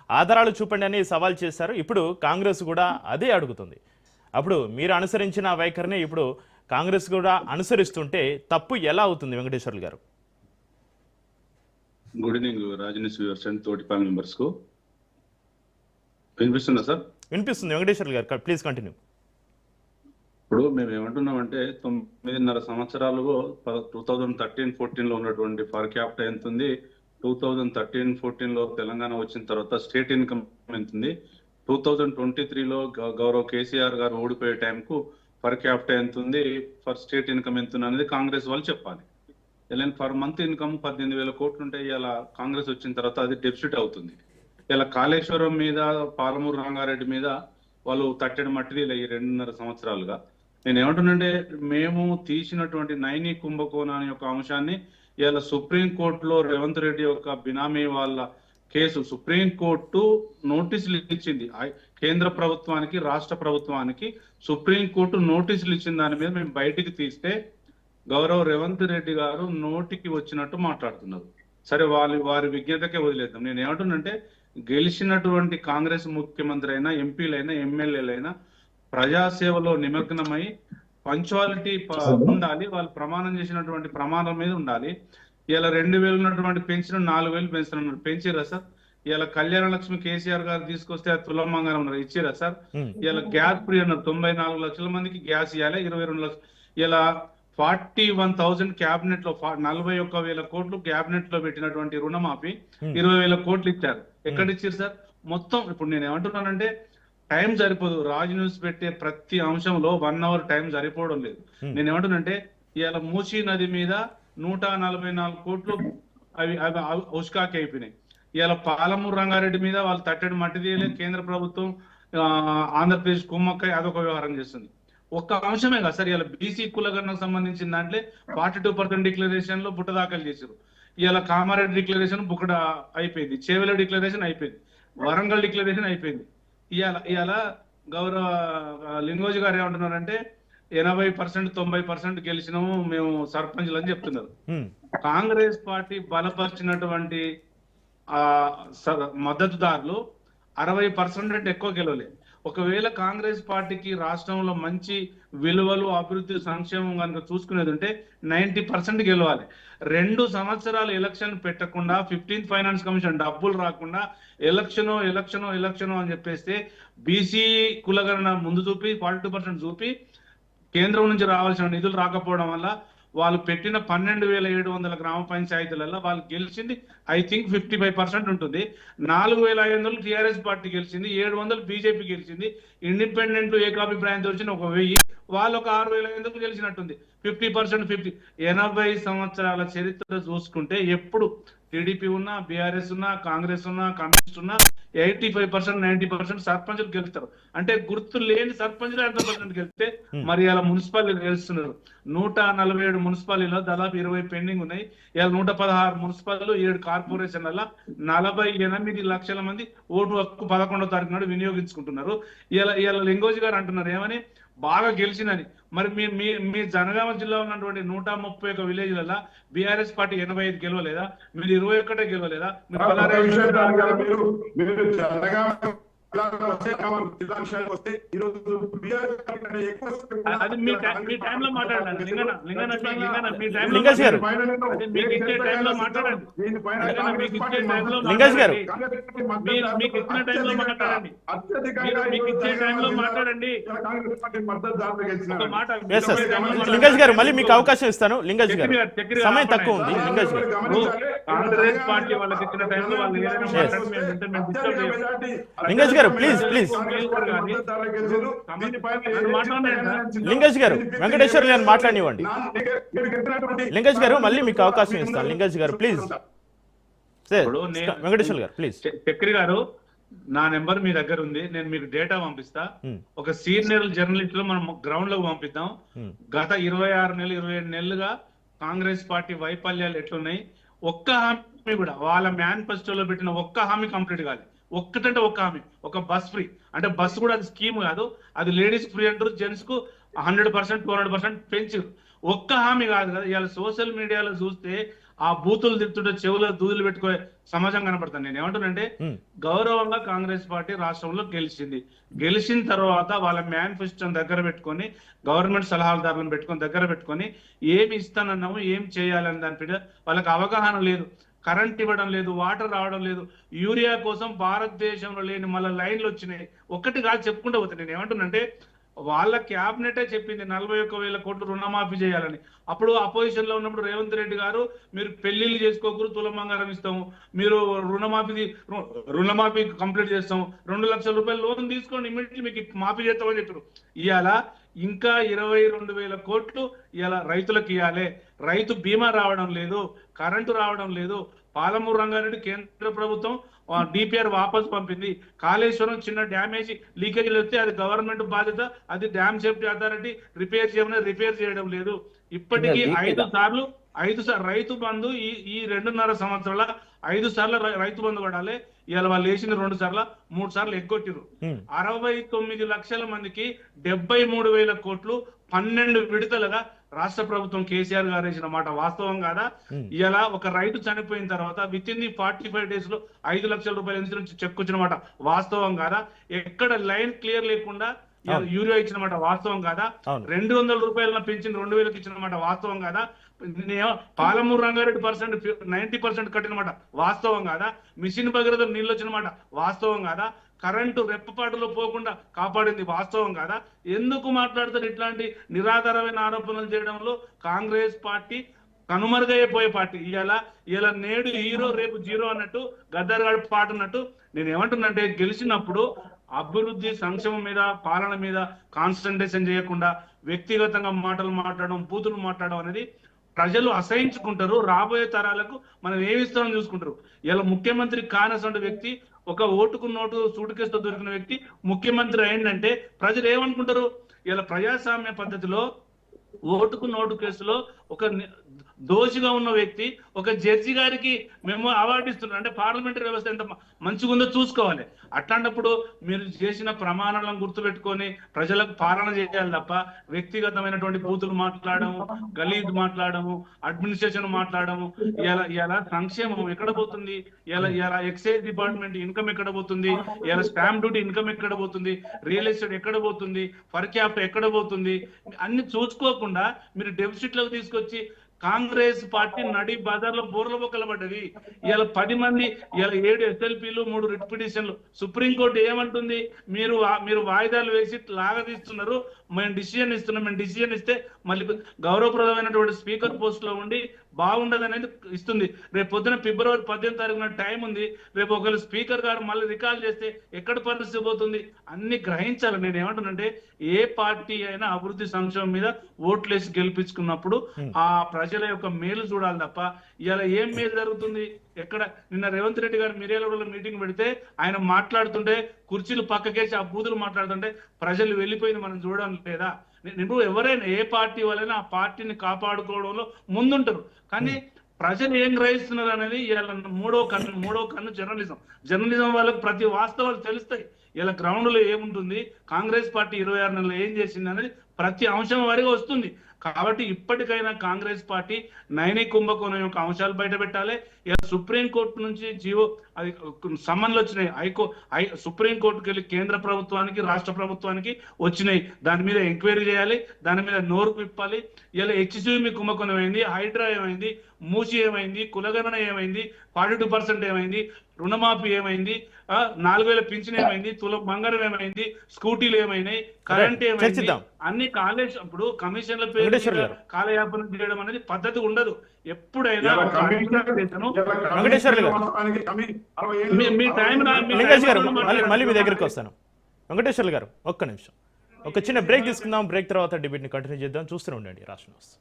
ఆధారాలు చూపండి అని సవాల్ చేశారు. ఇప్పుడు కాంగ్రెస్ కూడా అదే అడుగుతుంది. అప్పుడు మీరు అనుసరించిన వైఖరిని ఇప్పుడు కాంగ్రెస్ కూడా అనుసరిస్తుంటే తప్పు ఎలా అవుతుంది వెంకటేశ్వర్లు గారు? గుడ్ ఈవినింగ్ రాజనీస్ వ్యూవర్స్ అండ్ తోటి ప్యానల్ మెంబర్స్ కు వినిపిస్తుందా సార్? వినిపిస్తుంది వెంకటేశ్వర్లు గారు, ప్లీజ్ కంటిన్యూ. ఇప్పుడు మేము ఏమంటున్నామంటే 9.5 సంవత్సరాలుగా 2013-14 లో ఉన్నటువంటి పర్ క్యాపిటల్ ఎంత ఉంది, 2013-14 లో తెలంగాణ వచ్చిన తర్వాత స్టేట్ ఇన్కమ్ ఎంత ఉంది, 2023లో గౌరవ్ కేసీఆర్ గారు ఓడిపోయే టైంకు పర్ క్యాపిటల్ ఎంత ఉంది, ఫర్ స్టేట్ ఇన్కమ్ ఎంత ఉంది అనేది కాంగ్రెస్ వాళ్ళు చెప్పాలి. ఇలా పర్ మంత్ ఇన్కమ్ 18,000 కోట్లు ఉంటే ఇలా కాంగ్రెస్ వచ్చిన తర్వాత అది డెఫిసిట్ అవుతుంది. ఇలా కాళేశ్వరం మీద, పాలమూరు రంగారెడ్డి మీద వాళ్ళు తట్టడి మట్టిది ఇలా ఈ 2.5 సంవత్సరాలుగా. నేను ఏమంటున్నానంటే, మేము తీసినటువంటి నైని కుంభకోణం అనే ఒక అంశాన్ని ఇలా సుప్రీంకోర్టులో రేవంత్ రెడ్డి యొక్క బినామీ వాళ్ళ కేసు సుప్రీంకోర్టు నోటీసులు ఇచ్చింది. కేంద్ర ప్రభుత్వానికి, రాష్ట్ర ప్రభుత్వానికి సుప్రీంకోర్టు నోటీసులు ఇచ్చిన దాని మీద మేము బయటికి తీస్తే గౌరవ్ రేవంత్ రెడ్డి గారు నోటికి వచ్చినట్టు మాట్లాడుతున్నారు. సరే, వారి విజ్ఞతకే వదిలేద్దాం. నేను ఏమంటున్నంటే, గెలిచినటువంటి కాంగ్రెస్ ముఖ్యమంత్రి అయినా, ఎంపీలైనా, ఎమ్మెల్యేలైనా ప్రజాసేవలో నిమగ్నమై పంచువాలిటీ ఉండాలి. వాళ్ళు ప్రమాణం చేసినటువంటి ప్రమాణం మీద ఉండాలి. ఇలా 2,000 ఉన్నటువంటి పెన్షన్ 4,000 పెంచుతున్నారు. పెంచిరా సార్? ఇలా కళ్యాణ లక్ష్మి కేసీఆర్ గారు తీసుకొస్తే తులమంగారం ఉన్నారు, ఇచ్చిరా సార్? ఇలా గ్యాస్ ఫ్రీ అన్నారు, 94 లక్షల మందికి గ్యాస్ ఇవ్వాలి, 22 లక్షలు. ఇలా 41,000 క్యాబినెట్ లో 41,000 కోట్లు క్యాబినెట్ లో పెట్టినటువంటి రుణమాఫీ 20,000 కోట్లు ఇచ్చారు. ఎక్కడ ఇచ్చారు సార్? మొత్తం ఇప్పుడు నేను ఏమంటున్నానంటే, టైం సరిపోదు. రాజ్ న్యూస్ పెట్టే ప్రతి అంశంలో 1 అవర్ టైం సరిపోవడం లేదు. నేను ఏమంటున్నానంటే, ఇవాళ మూసీ నది మీద 144 కోట్లు అవి ఉష్కాకి అయిపోయినాయి. ఇవాళ పాలమూరు రంగారెడ్డి మీద వాళ్ళు తట్టడి మట్టి తీయలేదు. కేంద్ర ప్రభుత్వం ఆంధ్రప్రదేశ్ కుమ్మక్కై అదొక వ్యవహారం చేస్తుంది. ఒక్క అంశమే కదా సార్, ఇలా బీసీ కులగణకు సంబంధించిన దాంట్లో 42% డిక్లరేషన్ లో బుట్ట దాఖలు చేశారు. ఇలా కామారెడ్డి డిక్లరేషన్ బుక్కడ అయిపోయింది, చేవెల డిక్లరేషన్ అయిపోయింది, వరంగల్ డిక్లరేషన్ అయిపోయింది. ఇవాళ గౌరవ లింగోజీ గారు ఏమంటున్నారంటే 80% 90% గెలిచినాము మేము సర్పంచ్లు అని చెప్తున్నారు. కాంగ్రెస్ పార్టీ బలపరిచినటువంటి మద్దతుదారులు 60% అంటే ఎక్కువ గెలవలేదు. ఒకవేళ కాంగ్రెస్ పార్టీకి రాష్ట్రంలో మంచి విలువలు, అభివృద్ధి, సంక్షేమం కనుక చూసుకునేది ఉంటే 90% గెలవాలి. 2 సంవత్సరాలు ఎలక్షన్ పెట్టకుండా 15th ఫైనాన్స్ కమిషన్ డబ్బులు రాకుండా ఎలక్షను అని చెప్పేస్తే బీసీ కులగణన ముందు చూపి 42% చూపి కేంద్రం నుంచి రావాల్సిన నిధులు రాకపోవడం వల్ల వాళ్ళు పెట్టిన 12,700 గ్రామ పంచాయతీలలో వాళ్ళు గెలిచింది ఐ థింక్ 55% ఉంటుంది. 4,500 టీఆర్ఎస్ పార్టీ గెలిచింది, 700 బీజేపీ గెలిచింది, ఇండిపెండెంట్ ఏకాభిప్రాయంతో వచ్చిన 1,000, వాళ్ళు ఒక 6,500 గెలిచినట్టుంది. 50%. 80 సంవత్సరాల చరిత్ర చూసుకుంటే ఎప్పుడు టీడీపీ ఉన్నా, బీఆర్ఎస్ ఉన్నా, కాంగ్రెస్ ఉన్నా, కమ్యూనిస్ట్ ఉన్నా 85% 90% సర్పంచులు గెలుస్తారు. అంటే గుర్తు లేని సర్పంచులు 80% గెలిస్తే మరి ఇలా మున్సిపాలిటీలు గెలుస్తున్నారు. 147 మున్సిపాలిటీలో దాదాపు 20 పెండింగ్ ఉన్నాయి. ఇలా 116 మున్సిపాలిటీలు, 7 కార్పొరేషన్ల 48 లక్షల మంది ఓటు హక్కు 11వ తారీఖు నాడు వినియోగించుకుంటున్నారు. ఇలా లింగోజీ గారు అంటున్నారు ఏమని, బాగా గెలిచిందని. మరి మీ జనగామ జిల్లా ఉన్నటువంటి 131 విలేజ్లలో బీఆర్ఎస్ పార్టీ 85 గెలవలేదా? మీరు 21 గెలవలేదా? అది మీ టైంలో మాట్లాడండి. లింగేష్ గారు మీకు ఇచ్చే టైంలో మాట్లాడండి. లింగేష్ గారు మీకు ఇచ్చిన టైంలో మాట్లాడండి. మీకు ఇచ్చే టైంలో మాట్లాడండి. లింగేష్ గారు మళ్ళీ మీకు అవకాశం ఇస్తాను. లింగేష్ గారు సమయం తక్కువ ఉంది. లింగేష్ గారు కాంగ్రెస్ పార్టీ వాళ్ళకి ఇచ్చిన టైంలో వాళ్ళు లింగేష్ గారు ప్లీజ్ లింగేష్ గారు వెంకటేశ్వర్లు గారు మాట్లాడివ్వండి. లింగేష్ గారు మళ్ళీ మీకు అవకాశం ఇస్తాను. లింగేష్ గారు ప్లీజ్. వెంకటేశ్వర్లు గారు ప్లీజ్. చక్రి గారు, నా నెంబర్ మీ దగ్గర ఉంది, నేను మీకు డేటా పంపిస్తా. ఒక సీనియర్ జర్నలిస్ట్ లో మనం గ్రౌండ్ లోకి పంపిద్దాం. గత 27 నెలలుగా కాంగ్రెస్ పార్టీ వైఫల్యాలు ఎట్లున్నాయి, ఒక్క హామీ కూడా వాళ్ళ మేనిఫెస్టోలో పెట్టిన ఒక్క హామీ కంప్లీట్ కాదు. ఒక్కటంటే ఒక్క హామీ, ఒక బస్ ఫ్రీ అంటే బస్సు కూడా అది స్కీమ్ కాదు, అది లేడీస్ ఫ్రీ అంటారు, జెంట్స్ కు 100% 200% పెంచారు. ఒక్క హామీ కాదు కదా. ఇవాళ సోషల్ మీడియాలో చూస్తే ఆ బూతులు తిడుతుంటే చెవులో దూదులు పెట్టుకునే సమాజం కనపడుతుంది. నేను ఏమంటానంటే గౌరవంగా కాంగ్రెస్ పార్టీ రాష్ట్రంలో గెలిచిన తర్వాత వాళ్ళ మేనిఫెస్టోని దగ్గర పెట్టుకొని గవర్నమెంట్ సలహాదారులను పెట్టుకొని దగ్గర పెట్టుకొని ఏమి ఇస్తానన్నాము ఏం చేయాలని దాని మీద వాళ్ళకి అవగాహన లేదు. కరెంట్ ఇవ్వడం లేదు, వాటర్ రావడం లేదు, యూరియా కోసం భారతదేశంలో లేని మళ్ళీ లైన్లు వచ్చినాయి. ఒక్కటి కాదు చెప్పుకుంటూ పోతాను. నేను ఏమంటున్నంటే వాళ్ళ క్యాబినెటే చెప్పింది 41,000 కోట్లు రుణమాఫీ చేయాలని. అప్పుడు అపోజిషన్ లో ఉన్నప్పుడు రేవంత్ రెడ్డి గారు మీరు పెళ్లిళ్ళు చేసుకోకూడదు, తులం బంగారం ఇస్తాము, మీరు రుణమాఫీ కంప్లీట్ చేస్తాము, 2 లక్షల రూపాయలు లోన్ తీసుకోండి ఇమ్మీడియట్లీ మీకు మాఫీ చేస్తామని చెప్పారు. ఇవాళ ఇంకా 22,000 కోట్లు ఇలా రైతులకు ఇవ్వాలి. రైతు బీమా రావడం లేదు, కరెంటు రావడం లేదు. పాలమూరు రంగారెడ్డి కేంద్ర ప్రభుత్వం డిపిఆర్ వాపస్ పంపింది. కాళేశ్వరం చిన్న డ్యామేజ్ లీకేజీలు వస్తే అది గవర్నమెంట్ బాధ్యత, అది డ్యామ్ సేఫ్టీ అథారిటీ రిపేర్ చేయడం లేదు. ఇప్పటికీ 5 సార్లు రైతు బంధు ఈ 2.5 సంవత్సరాల 5 సార్లు రైతు బంధు పడాలి. ఇవాళ వాళ్ళు వేసింది 2 సార్లు 3 సార్లు ఎగ్గొట్టిరు. 69 లక్షల మందికి 73,000 కోట్లు 12 విడతలుగా రాష్ట్ర ప్రభుత్వం కేసీఆర్ గారు వేసిన మాట వాస్తవం కాదా? ఇలా ఒక రైతు చనిపోయిన తర్వాత విత్ ఇన్ ది 45 days లో 5 లక్షల రూపాయల ఇన్సూరెన్స్ చెక్ వచ్చిన మాట వాస్తవం కాదా? ఎక్కడ లైన్ క్లియర్ లేకుండా యూరియా ఇచ్చిన మాట వాస్తవం కాదా? 200 రూపాయల పెంచిన 2,000కి ఇచ్చిన మాట వాస్తవం కాదా? పాలమూరు రంగారెడ్డి 90% కట్టిన మాట వాస్తవం కాదా? మిషన్ భగీరథ నీళ్ళు వచ్చిన మాట వాస్తవం కాదా? కరెంటు రెప్పపాటులో పోకుండా కాపాడింది వాస్తవం కాదా? ఎందుకు మాట్లాడతారు? ఇట్లాంటి నిరాధారమైన ఆరోపణలు చేయడంలో కాంగ్రెస్ పార్టీ కనుమరుగైపోయే పార్టీ. ఇలా నేడు హీరో రేపు జీరో అన్నట్టు గద్దర్ గారి పాట అన్నట్టు నేను ఏమంటున్నంటే గెలిచినప్పుడు అభివృద్ధి సంక్షేమం మీద పాలన మీద కాన్సన్ట్రేషన్ చేయకుండా వ్యక్తిగతంగా మాటలు మాట్లాడడం, బూతులు మాట్లాడడం అనేది ప్రజలు అసహించుకుంటారు. రాబోయే తరాలకు మనం ఏమిస్తామని చూసుకుంటారు. ఇలా ముఖ్యమంత్రి కానటువంటి వ్యక్తి, ఒక ఓటుకు నోటు సూటుకేసుతో దొరికిన వ్యక్తి ముఖ్యమంత్రి అయిందంటే ప్రజలు ఏమనుకుంటారు? ఇలా ప్రజాస్వామ్య పద్ధతిలో ఓటుకు నోటు కేసులో ఒక దోషిగా ఉన్న వ్యక్తి ఒక జడ్జి గారికి మేము అవార్డు ఇస్తున్నాం అంటే పార్లమెంటరీ వ్యవస్థ ఎంత మంచిగా ఉందో చూసుకోవాలి. అట్లాంటప్పుడు మీరు చేసిన ప్రమాణాలను గుర్తుపెట్టుకొని ప్రజలకు పాలన చేయాలి తప్ప వ్యక్తిగతమైనటువంటి బూతులు మాట్లాడము, గలీజ్ మాట్లాడము, అడ్మినిస్ట్రేషన్ మాట్లాడము. ఇలా సంక్షేమం ఎక్కడ పోతుంది? ఇలా ఎక్సైజ్ డిపార్ట్మెంట్ ఇన్కమ్ ఎక్కడ పోతుంది? ఇలా స్టాంప్ డ్యూటీ ఇన్కమ్ ఎక్కడ పోతుంది? రియల్ ఎస్టేట్ ఎక్కడ పోతుంది? ఫర్ క్యాప్ ఎక్కడ పోతుంది? అన్ని చూసుకోకుండా మీరు డెఫిసిట్ లకు తీసుకొచ్చి కాంగ్రెస్ పార్టీ నడి బజార్లో బోర్ల బొక్కలు పడ్డది. ఇలా 10 మంది, ఇలా 7 SLPలు 3 రిట్ పిటిషన్లు. సుప్రీంకోర్టు ఏమంటుంది? మీరు వాయిదాలు వేసి లాగదీస్తున్నారు, మేము డిసిజన్ ఇస్తే మళ్ళీ గౌరవప్రదమైనటువంటి స్పీకర్ పోస్ట్ లో ఉండి బాగుండదు అనేది ఇస్తుంది. రేపు పొద్దున ఫిబ్రవరి 18 టైం ఉంది. రేపు ఒకవేళ స్పీకర్ గారు మళ్ళీ రికాల్ చేస్తే ఎక్కడ పరిస్థితి పోతుంది? అన్ని గ్రహించాలి. నేను ఏమంటున్నంటే ఏ పార్టీ అయినా అభివృద్ధి సంక్షేమం మీద ఓట్లేసి గెలిపించుకున్నప్పుడు ఆ ప్రజల యొక్క మేలు చూడాలి తప్ప ఇలా ఏం మేలు జరుగుతుంది? ఎక్కడ నిన్న రేవంత్ రెడ్డి గారు మిర్యాలగూడలో మీటింగ్ పెడితే ఆయన మాట్లాడుతుంటే కుర్చీలు పక్కకేసి ఆ బూతులు మాట్లాడుతుంటే ప్రజలు వెళ్ళిపోయింది మనం చూడడం లేదా? ఇప్పుడు ఎవరైనా ఏ పార్టీ వాళ్ళైనా ఆ పార్టీని కాపాడుకోవడంలో ముందుంటారు. కానీ ప్రజలు ఏం గ్రహిస్తున్నారు అనేది ఇలా మూడో కన్ను జర్నలిజం వాళ్ళకి ప్రతి వాస్తవాలు తెలుస్తాయి. ఇలా గ్రౌండ్ లో ఏముంటుంది, కాంగ్రెస్ పార్టీ 26 నెలలు ఏం చేసింది అనేది ప్రతి అంశం వారిగా వస్తుంది. కాబట్టి ఇప్పటికైనా కాంగ్రెస్ పార్టీ నైని కుంభకోణం యొక్క అంశాలు బయట పెట్టాలి. ఇలా సుప్రీంకోర్టు నుంచి అది సమన్లు వచ్చినాయి. సుప్రీంకోర్టుకి వెళ్ళి కేంద్ర ప్రభుత్వానికి రాష్ట్ర ప్రభుత్వానికి వచ్చినాయి. దాని మీద ఎంక్వైరీ చేయాలి, దాని మీద నోరు విప్పాలి. ఇలా హెచ్సిఎంఈ కుంభకోణం ఏమైంది, హైడ్రా ఏమైంది, మూసి ఏమైంది, కులగణన ఏమైంది, 42% ఏమైంది, రుణమాఫీ ఏమైంది, 4,000 పింఛన్ ఏమైంది, తులం బంగారం ఏమైంది, స్కూటీలు ఏమైనాయి, కరెంట్ ఏమైంది, అన్ని ఇప్పుడు కమిషన్ల పేరు కాలయాపన చేయడం అనేది పద్ధతి ఉండదు. ఎప్పుడైనా మీ టైం మళ్ళీ మీ దగ్గరికి వస్తాను. వెంకటేశ్వర్లు గారు ఒక్క నిమిషం, ఒక చిన్న బ్రేక్ తీసుకుందాం. బ్రేక్ తర్వాత డిబేట్ ని కంటిన్యూ చేద్దాం. చూస్తూనే ఉండండి రాష్ట్ర న్యూస్.